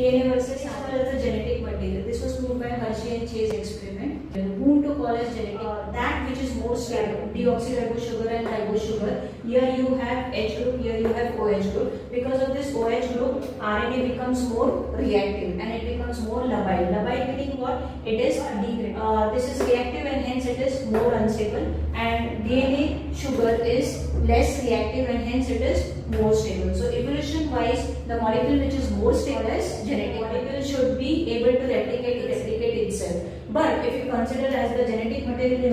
DNA versus as a genetic material. This was proved by Hershey and Chase experiment. Whom to call as genetic? That which is more stable, deoxyribose sugar and ribose sugar. Here you have H group, here you have OH group. Because of this OH group, RNA becomes more reactive and it becomes more labile. Labile meaning what? It is degraded. This is reactive and hence it is more unstable. And DNA sugar is less reactive and hence it is more stable. So evolution wise, the molecule which is more stable is genetic molecule should be able to replicate itself. But if you consider as the genetic material in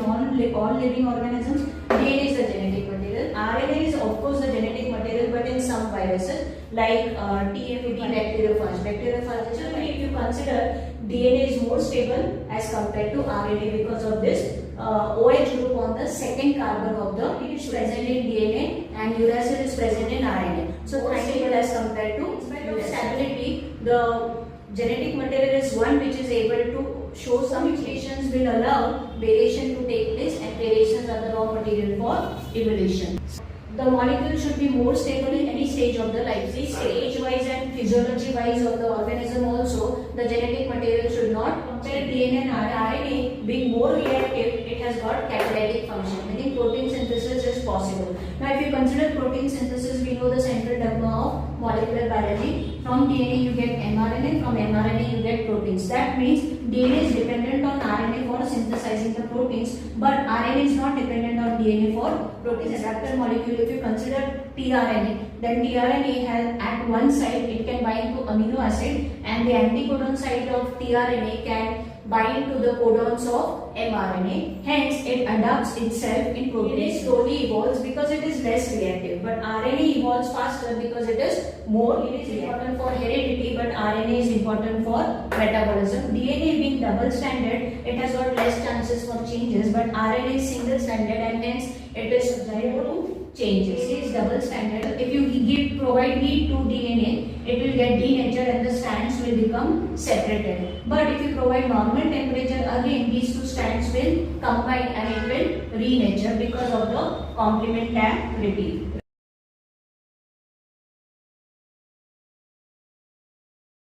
all living organisms, DNA is the genetic material. RNA is of course the genetic material, but in some viruses like TMP, bacteriophage. Bacteriophage. So if you consider DNA is more stable as compared to RNA because of this OH group on the second carbon of the it is present in DNA and uracil is present in RNA. So more stable as compared to stability. The genetic material is one which is able to show some mutations will allow variation to take place and variations are the raw material for evolution. The molecule should be more stable in any stage of the life. Stage wise and physiology wise of the organism also, the genetic material should not compare DNA and RNA being more reactive, it has got catalytic function, meaning protein synthesis is possible. Now if you consider protein synthesis, we know the central dogma of molecular biology. From DNA you get mRNA, from mRNA you get proteins. That means DNA is dependent on RNA for synthesizing the proteins, but RNA is not dependent on DNA for protein adapter molecule. If you consider tRNA, then tRNA has at one side it can bind to amino acid and the anticodon side of tRNA can bind to the codons of mRNA. Hence, it adapts itself in protein. DNA slowly evolves because it is less reactive, but RNA evolves faster because it is more. It is important for heredity, but RNA is important for metabolism. DNA being double stranded, it has got less chances for changes, but RNA is single stranded and hence it is susceptible to changes. It is double stranded. If you provide heat to DNA, it will get denatured and the strands will become separated. But if you provide normal temperature, again these two strands will combine and it will renature because of the complementarity.